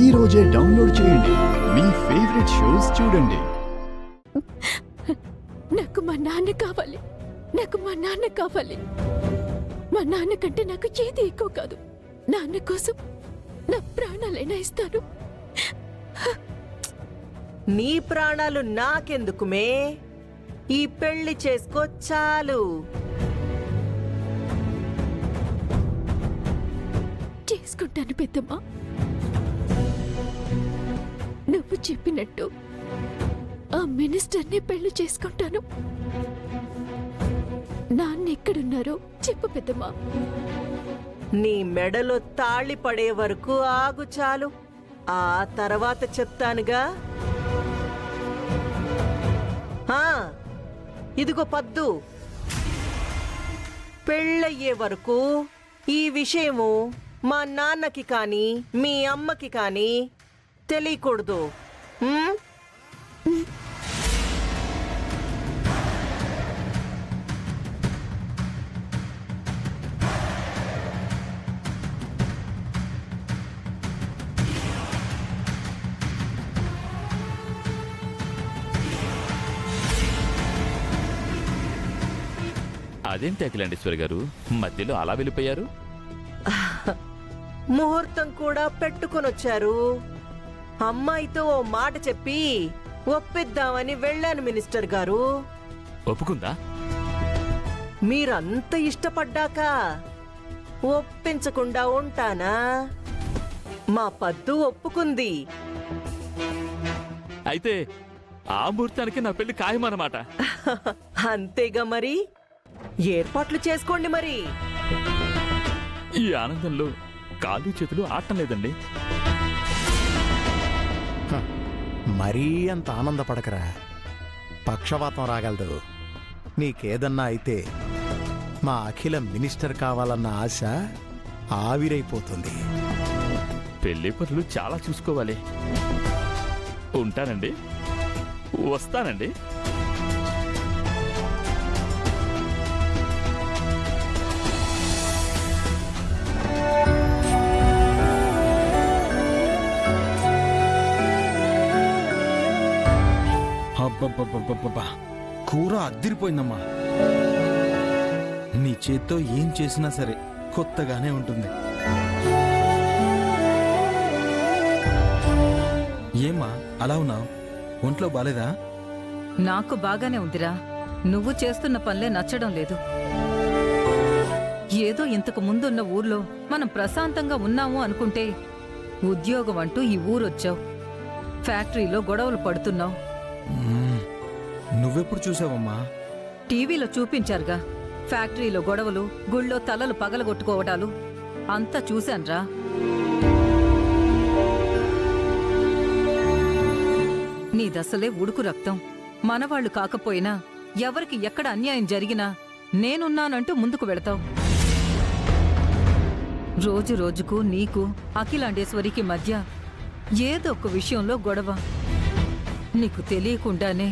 ఈ రోజే డౌన్లోడ్ చేయండి. మీ ఫేవరెట్ షోస్ చూడండి. నాకు మా నాన్న కావాలి. నాకు మా నాన్న కావాలి. మా నాన్న కంటే నాకు ఏది ఎక్కువ కాదు. నాన్న కోసం నా ప్రాణాలైనా ఇస్తాను. నీ ప్రాణాలు నాకెందుకుమే? ఈ పెళ్లి చేసుకో చాలు. చేసుకుంటాను పెద్దమ్మా. నువ్వు చెప్పినట్టు ఆ మినిస్టర్ని పెళ్లి చేసుకుంటాను. నాన్న ఎక్కడున్నారో చెప్పు పెద్దమ్మా. నీ మెడలో తాళి పడే వరకు ఆగు చాలు. ఆ తర్వాత చెప్తానుగా. ఇదిగో పద్దు, పెళ్ళయ్యే వరకు ఈ విషయము మా నాన్నకి కానీ మీ అమ్మకి కానీ తెలియకూడదు. అదేంటి అఖిలాండేశ్వరి గారు మధ్యలో అలా వెళ్ళిపోయారు? ముహూర్తం కూడా పెట్టుకొనొచ్చారు. అమ్మాయితో ఓ మాట చెప్పి ఒప్పిద్దామని వెళ్ళాను మినిస్టర్ గారు. ఒప్పుకుందా? మీరంత ఇష్టపడ్డాక ఒప్పించకుండా ఉంటానా? మా పద్దు ఒప్పుకుంది. అయితే ఆ ముహూర్తానికి నా పెళ్లి ఖాయమన్నమాట. అంతేగా మరి. ఏర్పాట్లు చేసుకోండి మరి. ఈ ఆనందంలో కాళ్ళు చేతులు ఆడటం లేదండి. మరీ అంత ఆనందపడకరా, పక్షవాతం రాగలదు. నీకేదన్నా అయితే మా అఖిల మినిస్టర్ కావాలన్న ఆశ ఆవిరైపోతుంది. పెళ్లి పనులు చాలా చూసుకోవాలి. ఉంటానండి, వస్తానండి. అబ్బబ్బబ్బబ్బబ్బా, కూర అద్దిరిపోయిందమ్మా. నీ చేత్తో ఏం చేసినా సరే కొత్తగానే ఉంటుంది. ఏమ్మా అలా ఉన్నావు? ఒంట్లో బాలేదా? నాకు బాగానే ఉందిరా. నువ్వు చేస్తున్న పనులే నచ్చడం లేదు. ఏదో ఇంతకు ముందున్న ఊర్లో మనం ప్రశాంతంగా ఉన్నాము అనుకుంటే ఉద్యోగం అంటూ ఈ ఊరొచ్చావు. ఫ్యాక్టరీలో గొడవలు పడుతున్నావు. నువ్వెప్పుడు చూసావమ్మా? టీవీలో చూపించారుగా, ఫ్యాక్టరీలో గొడవలు, గుళ్ళో తలలు పగలగొట్టుకోవటాలు అంతా చూశాన్రా. నీదసలే ఉడుకు రక్తం. మనవాళ్లు కాకపోయినా ఎవరికి ఎక్కడ అన్యాయం జరిగినా నేనున్నానంటూ ముందుకు వెళతావు. రోజు రోజుకు నీకు అఖిలాండేశ్వరికి మధ్య ఏదో ఒక విషయంలో గొడవ. నీకు తెలియకుండానే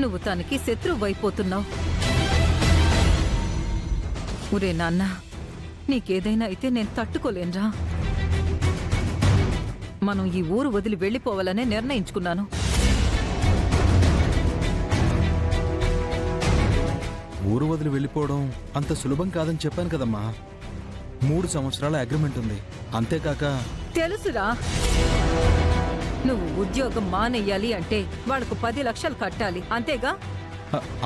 నువ్వు తనకి శత్రువైపోతున్నావు. ఒరే నాన్న, నీకేదైనా అయితే నేను తట్టుకోలేనురా. మనం ఈ ఊరు వదిలి వెళ్ళిపోవాలనే నిర్ణయించుకున్నాను. ఊరు వదిలి వెళ్ళిపోవడం అంత సులభం కాదని చెప్పాను కదమ్మా. 3 సంవత్సరాల అగ్రిమెంట్ ఉంది. అంతేకాక తెలుసురా, నువ్వు ఉద్యోగం మానేయాలి అంటే వాళ్లకు 10 లక్షలు కట్టాలి, అంతేగా?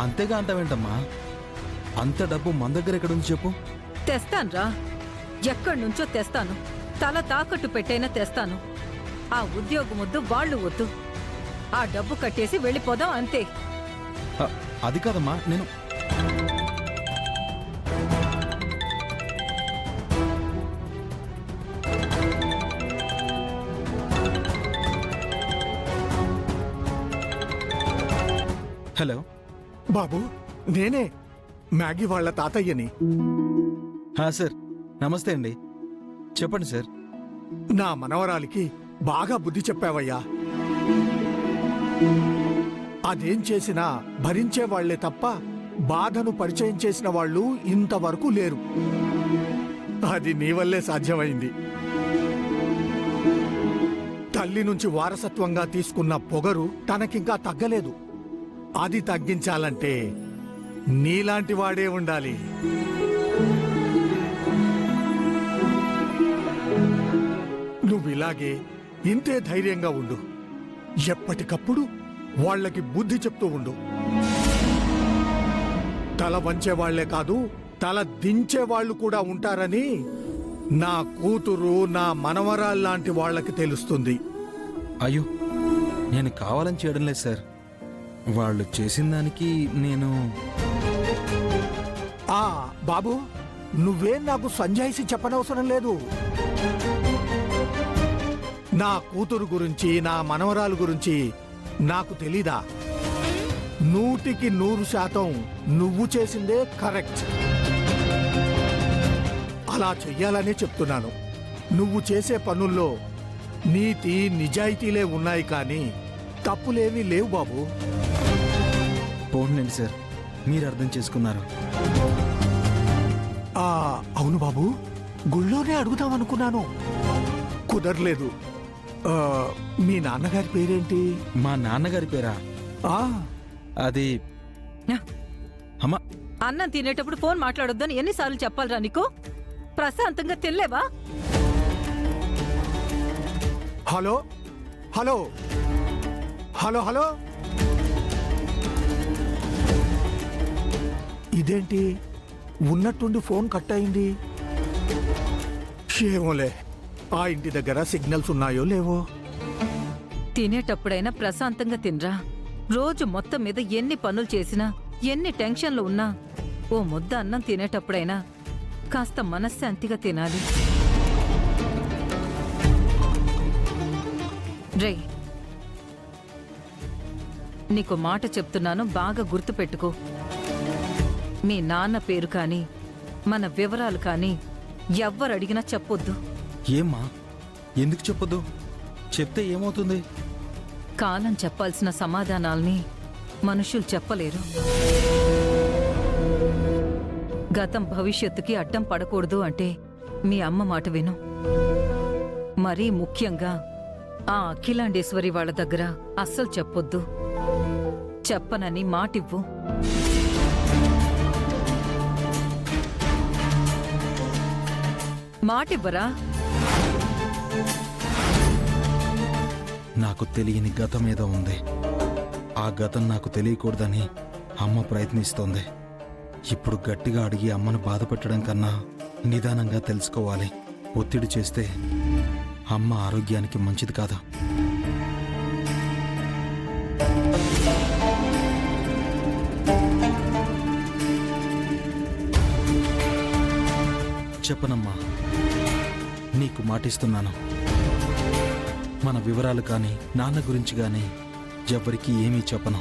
అంతేగా అంటావేంటమ్మా? అంత డబ్బు మన దగ్గర ఎక్కడుంది చెప్పు? తెస్తాన్రా, ఎక్కడి నుంచో తెస్తాను. తల తాకట్టు పెట్టైనా తెస్తాను. ఆ ఉద్యోగం వద్దు, వాళ్ళు వద్దు. ఆ డబ్బు కట్టేసి వెళ్ళిపోదాం, అంతే. అది కాదమ్మా, నేను హలో బాబు, నేనే మ్యాగీ వాళ్ళ తాతయ్యని. సార్ నమస్తే అండి. చెప్పండి సార్. నా మనవరాలికి బాగా బుద్ధి చెప్పావయ్యా. అదేం చేసినా భరించేవాళ్లే తప్ప బాధను పరిచయం చేసిన వాళ్ళు ఇంతవరకు లేరు. అది నీ వల్లే సాధ్యమైంది. తల్లి నుంచి వారసత్వంగా తీసుకున్న పొగరు తనకింకా తగ్గలేదు. అది తగ్గించాలంటే నీలాంటి వాడే ఉండాలి. నువ్విలాగే ఇంతే ధైర్యంగా ఉండు. ఎప్పటికప్పుడు వాళ్ళకి బుద్ధి చెప్తూ ఉండు. తల వంచేవాళ్లే కాదు, తల దించేవాళ్లు కూడా ఉంటారని నా కూతురు, నా మనవరాల్లాంటి వాళ్ళకి తెలుస్తుంది. అయ్యో, నేను కావాలని చేయడం లేదు సార్. వాళ్ళు చేసిన దానికి నేను... బాబు, నువ్వేం నాకు సంజాయిసి చెప్పనవసరం లేదు. నా కూతురు గురించి, నా మనవరాలు గురించి నాకు తెలీదా? 100% నువ్వు చేసిందే కరెక్ట్. అలా చెయ్యాలనే చెప్తున్నాను. నువ్వు చేసే పనుల్లో నీతి, నిజాయితీలే ఉన్నాయి, కానీ తప్పులేమీ లేవు బాబు. పోన్లేండి సార్, మీరు అర్థం చేసుకున్నారు. అవును బాబు, గుళ్ళోనే అడుగుదామనుకున్నాను, కుదరలేదు. మీ నాన్నగారి పేరేంటి? మా నాన్నగారి పేరా? అది అమ్మా. అన్నం తినేటప్పుడు ఫోన్ మాట్లాడొద్దని ఎన్నిసార్లు చెప్పాలరా నీకు? ప్రశాంతంగా తినలేవా? హలో హలో హలో హలో, ఇదేంటి ఉన్నట్టుండి ఫోన్ కట్ అయింది? ఏమోలే, ఆ ఇంటి దగ్గర సిగ్నల్స్ ఉన్నాయో లేవో. తినేటప్పుడైనా ప్రశాంతంగా తినరా. రోజు మొత్తం మీద ఎన్ని పనులు చేసినా, ఎన్ని టెన్షన్లు ఉన్నా, ఓ ముద్ద అన్నం తినేటప్పుడైనా కాస్త మనశ్శాంతిగా తినాలి. రే, నీకు మాట చెప్తున్నాను, బాగా గుర్తుపెట్టుకో. మీ నాన్న పేరు కానీ, మన వివరాలు కానీ ఎవ్వరడిగినా చెప్పొద్దు. ఏమ్మా, ఎందుకు చెప్పొద్దు? చెప్తే ఏమవుతుంది? కాలం చెప్పాల్సిన సమాధానాల్ని మనుషులు చెప్పలేరు. గతం భవిష్యత్తుకి అడ్డం పడకూడదు అంటే మీ అమ్మ మాట విను. మరీ ముఖ్యంగా ఆ అఖిలాండేశ్వరి వాళ్ళ దగ్గర అస్సలు చెప్పొద్దు. చెప్పనని మాటివ్వు. మాటివ్వరా? నాకు తెలియని గతం ఏదో ఉంది. ఆ గతం నాకు తెలియకూడదని అమ్మ ప్రయత్నిస్తోంది. ఇప్పుడు గట్టిగా అడిగి అమ్మను బాధ పెట్టడం కన్నా నిదానంగా తెలుసుకోవాలి. ఒత్తిడి చేస్తే అమ్మ ఆరోగ్యానికి మంచిది కాదు. చెప్పనమ్మా, నీకు మాటిస్తున్నాను. మన వివరాలు కానీ, నాన్న గురించి కానీ ఎవ్వరికీ ఏమీ చెప్పను.